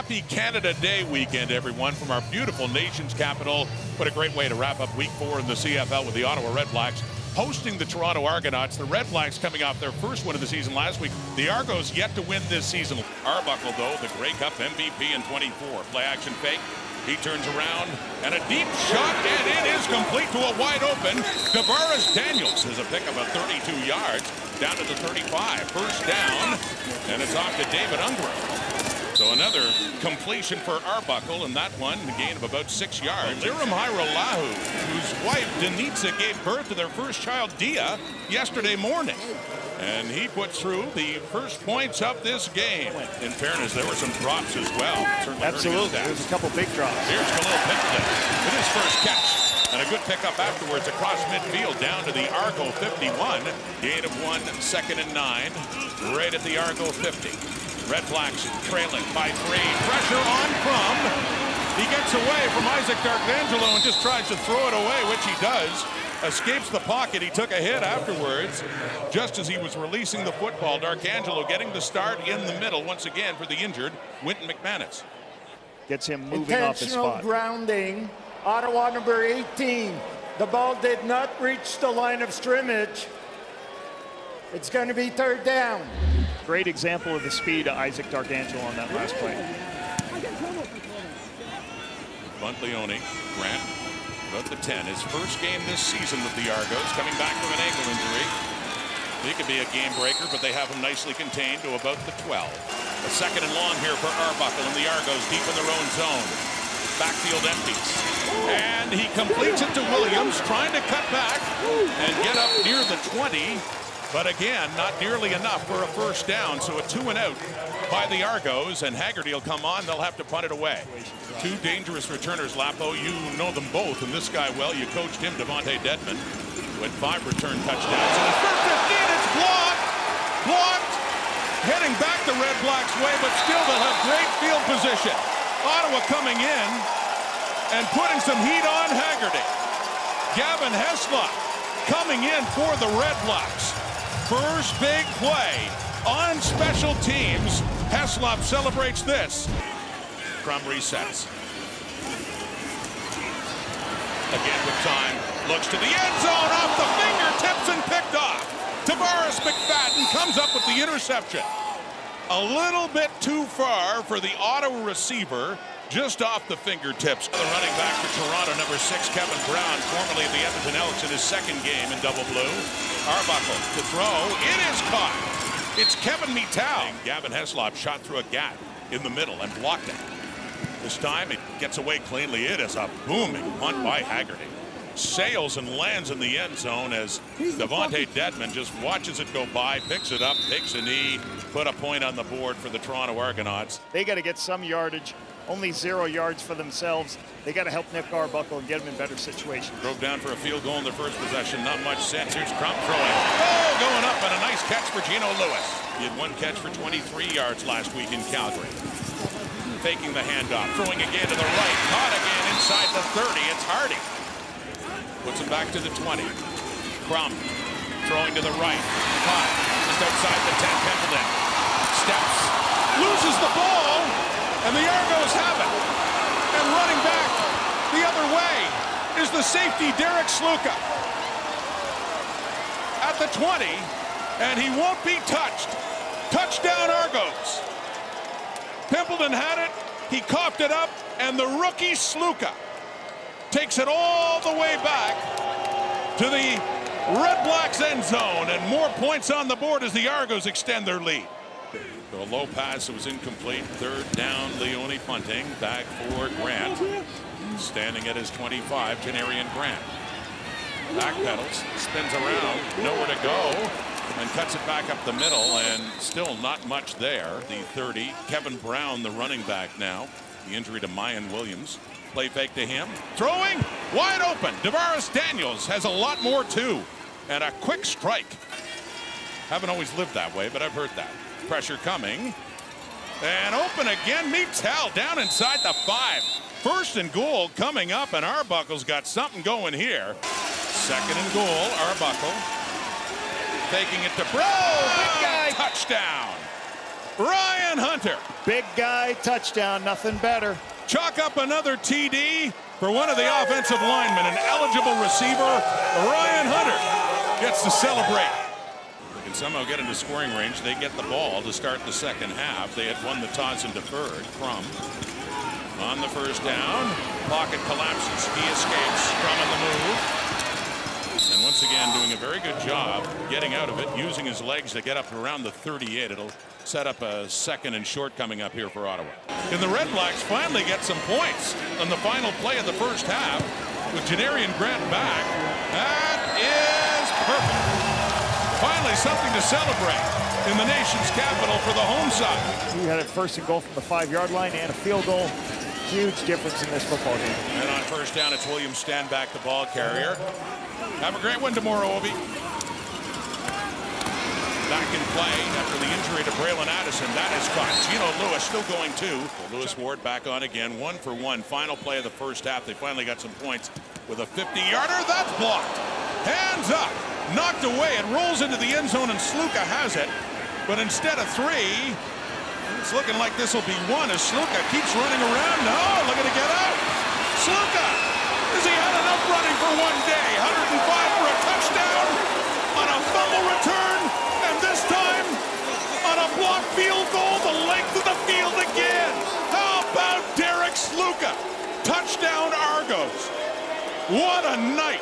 Happy Canada Day weekend, everyone, from our beautiful nation's capital. What a great way to wrap up week 4 in the CFL with the Ottawa REDBLACKS hosting the Toronto Argonauts. The REDBLACKS coming off their first win of the season last week. The Argos yet to win this season. Arbuckle, though, the Grey Cup MVP in 24. Play action fake. He turns around, and a deep shot, and it is complete to a wide open. Daniels has a pickup of 32 yards, down to the 35. First down, and it's off to David Ungram. So another completion for Arbuckle, and that one, the gain of about 6 yards. Liram Hairolahu, whose wife Denitsa gave birth to their first child, Dia, yesterday morning. And he puts through the first points of this game. In fairness, there were some drops as well. Absolutely, there's a couple big drops. Here's Khalil Pickett with his first catch. And a good pickup afterwards across midfield down to the Argo 51. Gain of 1, 2nd and 9, right at the Argo 50. REDBLACKS trailing by 3. Pressure on Crum. He gets away from Isaac D'Arcangelo and just tries to throw it away, which he does. Escapes the pocket. He took a hit afterwards. Just as he was releasing the football, D'Arcangelo getting the start in the middle once again for the injured Winton McManus. Gets him moving off his spot. Intentional grounding. Ottawa number 18. The ball did not reach the line of scrimmage. It's going to be 3rd down. Great example of the speed of Isaac D'Arcangelo on that last play. Leone, Grant, about the 10. His first game this season with the Argos, coming back from an ankle injury. He could be a game breaker, but they have him nicely contained to about the 12. A 2nd and long here for Arbuckle, and the Argos deep in their own zone. Backfield empties. And he completes it to Williams, trying to cut back and get up near the 20. But again, not nearly enough for a first down. So a 2-and-out by the Argos, and Haggerty will come on. They'll have to punt it away. 2 dangerous returners, Lapo. You know them both, and this guy, well, you coached him, Devontae Dedman, with 5 return touchdowns. And his first 15, it's blocked. Blocked. Heading back the REDBLACKS way, but still they'll have great field position. Ottawa coming in and putting some heat on Haggerty. Gavin Heslop coming in for the REDBLACKS. First big play on special teams. Heslop celebrates this. Crum resets. Again with time. Looks to the end zone, off the fingertips and picked off. Tavares McFadden comes up with the interception. A little bit too far for the Ottawa receiver. Just off the fingertips. The running back for Toronto, number 6, Kevin Brown, formerly of the Edmonton Elks in his 2nd game in double blue. Arbuckle to throw. It is caught. It's Kevin Mittal. Gavin Heslop shot through a gap in the middle and blocked it. This time it gets away cleanly. It is a booming punt by Haggerty. Sails and lands in the end zone as Devontae Dedman just watches it go by, picks it up, takes a knee, put a point on the board for the Toronto Argonauts. They got to get some yardage. Only 0 yards for themselves. They got to help Nick Arbuckle and get him in better situations. Drove down for a field goal in their first possession. Not much sense. Here's Crump throwing. Oh, going up, and a nice catch for Gino Lewis. He had 1 catch for 23 yards last week in Calgary. Faking the handoff. Throwing again to the right. Caught again inside the 30. It's Hardy. Puts him back to the 20. Crump throwing to the right. Caught just outside the 10. Pendleton steps. Loses the ball. And the Argos have it. And running back the other way is the safety, Derek Sluka. At the 20, and he won't be touched. Touchdown, Argos. Pimpleton had it, he coughed it up, and the rookie Sluka takes it all the way back to the REDBLACKS end zone, and more points on the board as the Argos extend their lead. So a low pass, it was incomplete. 3rd down, Leone punting. Back for Grant. Standing at his 25, Janarian Grant. Backpedals, spins around, nowhere to go, and cuts it back up the middle, and still not much there. The 30, Kevin Brown, the running back now. The injury to Mayan Williams. Play fake to him. Throwing, wide open. Daniels has a lot more too. And a quick strike. Haven't always lived that way, but I've heard that. Pressure coming. And open again. Mittal down inside the 5. 1st and goal coming up, and Arbuckle's got something going here. 2nd and goal, Arbuckle. Taking it to Bro. Big guy. Touchdown. Ryan Hunter. Big guy, touchdown, nothing better. Chalk up another TD for one of the offensive linemen. An eligible receiver, Ryan Hunter, gets to celebrate. They can somehow get into scoring range. They get the ball to start the second half. They had won the toss and deferred. Crum on the first down. Pocket collapses. He escapes. Crum on the move. And once again, doing a very good job getting out of it, using his legs to get up to around the 38. It'll set up a second and short coming up here for Ottawa. And the Red Blacks finally get some points on the final play of the first half with Janarian Grant back. That is perfect. Finally something to celebrate in the nation's capital for the home side. You had a first and goal from the 5-yard line and a field goal. Huge difference in this football game. And on first down, it's William Stanback, the ball carrier. Have a great one tomorrow, Obi. Back in play after the injury to Braylon Addison. That is caught. Gino Lewis still going too. Lewis Ward back on again. 1 for 1. Final play of the first half. They finally got some points with a 50-yarder. That's blocked. Hands up. Knocked away. It rolls into the end zone and Sluka has it. But instead of 3, it's looking like this will be 1 as Sluka keeps running around. No, looking to get out. Sluka. Has he had enough running for one day? 105 for a touchdown on a fumble return. And this time, on a blocked field goal, the length of the field again. How about Derek Sluka? Touchdown Argos. What a night.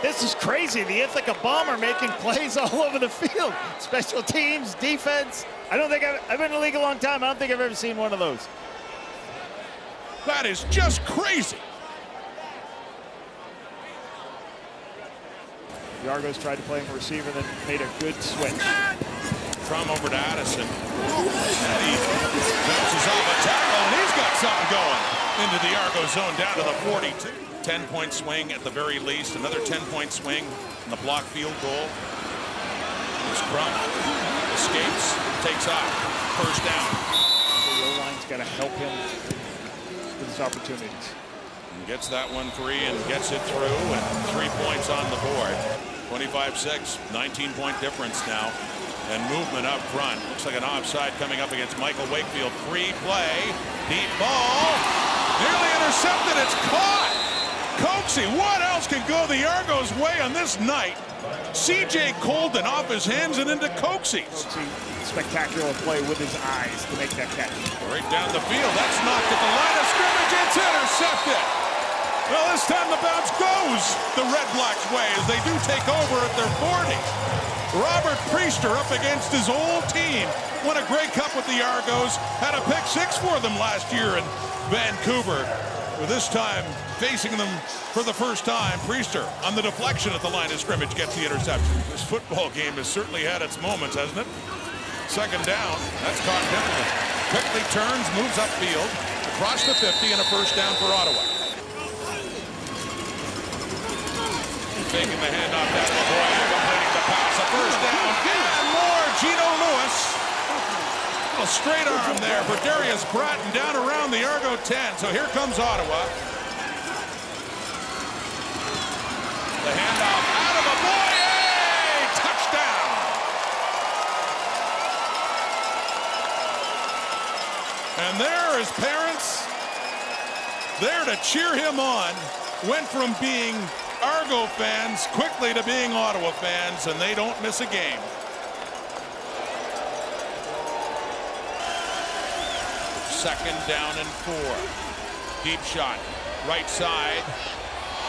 This is crazy. The Ithaca Bomber making plays all over the field. Special teams, defense. I don't think I've been in the league a long time. I don't think I've ever seen one of those. That is just crazy. The Argos tried to play him a receiver, then made a good switch. Crum over to Addison. And he bounces off a tackle, and he's got something going into the Argo zone down to the 42. 10-point swing at the very least. Another 10-point swing in the block field goal. There's Crum. Escapes. Takes off. First down. The O-line's got to help him with his opportunities. And gets that one free and gets it through, and 3 points on the board. 25-6, 19-point difference now. And movement up front. Looks like an offside coming up against Michael Wakefield. Free play. Deep ball. Nearly intercepted. It's caught. Coxie, what else can go the Argos' way on this night? C.J. Colden off his hands and into Coxie. Spectacular play with his eyes to make that catch. Right down the field. That's knocked at the line of scrimmage. It's intercepted. Well, this time the bounce goes the Red Blacks' way as they do take over at their 40. Robert Priester up against his old team. Won a Grey Cup with the Argos. Had a pick 6 for them last year in Vancouver. But this time, facing them for the first time, Priester on the deflection at the line of scrimmage gets the interception. This football game has certainly had its moments, hasn't it? Second down. That's caught Pendleton. Quickly turns, moves upfield, across the 50, and a first down for Ottawa. Taking the handoff down to Lavoie, completing the pass, a first down, and more. Gino Lewis. A little straight arm there for Darius Bratton down around the Argo 10. So here comes Ottawa. The handoff out of Lavoie. Touchdown. And there his parents there to cheer him on. Went from being Argo fans quickly to being Ottawa fans, and they don't miss a game. Second down and 4. Deep shot, right side.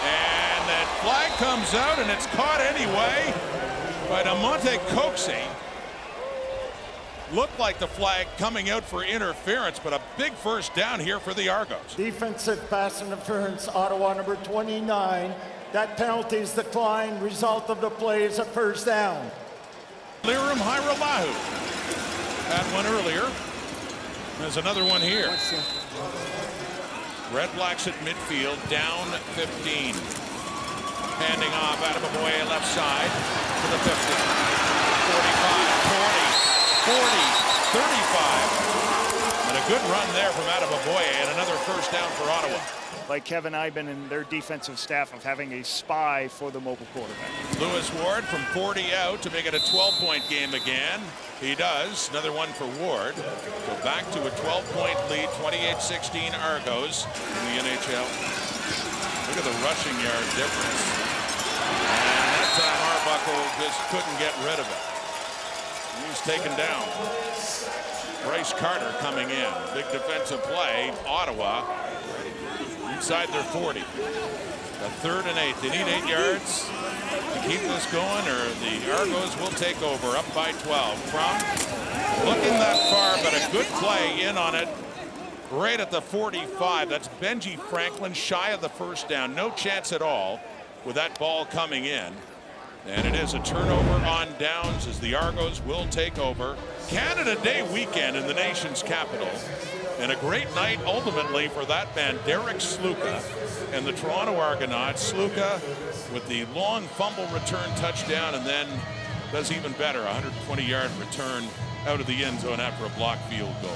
And that flag comes out, and it's caught anyway by DeMonte Coxie. Looked like the flag coming out for interference, but a big first down here for the Argos. Defensive pass interference, Ottawa number 29. That penalty is declined. Result of the play is a first down. Liram Hiralahu had one earlier. There's another one here. Red Blacks at midfield, down 15. Handing off out of Lavoie left side to the 50. 45, 40, 40, 35. And a a good run there from Adeboboye, and another first down for Ottawa. Like Kevin Iben and their defensive staff of having a spy for the mobile quarterback. Lewis Ward from 40 out to make it a 12-point game again. He does. Another one for Ward. So back to a 12-point lead, 28-16 Argos in the NHL. Look at the rushing yard difference. And that time Arbuckle just couldn't get rid of it. He's taken down. Bryce Carter coming in. Big defensive play. Ottawa inside their 40. A 3rd and 8. They need 8 yards to keep this going, or the Argos will take over, up by 12. From looking that far, but a good play in on it right at the 45. That's Benji Franklin, shy of the first down. No chance at all with that ball coming in. And it is a turnover on downs as the Argos will take over. Canada Day weekend in the nation's capital. And a great night ultimately for that man, Derek Sluka, and the Toronto Argonauts. Sluka with the long fumble return touchdown, and then does even better, a 120-yard return out of the end zone after a blocked field goal.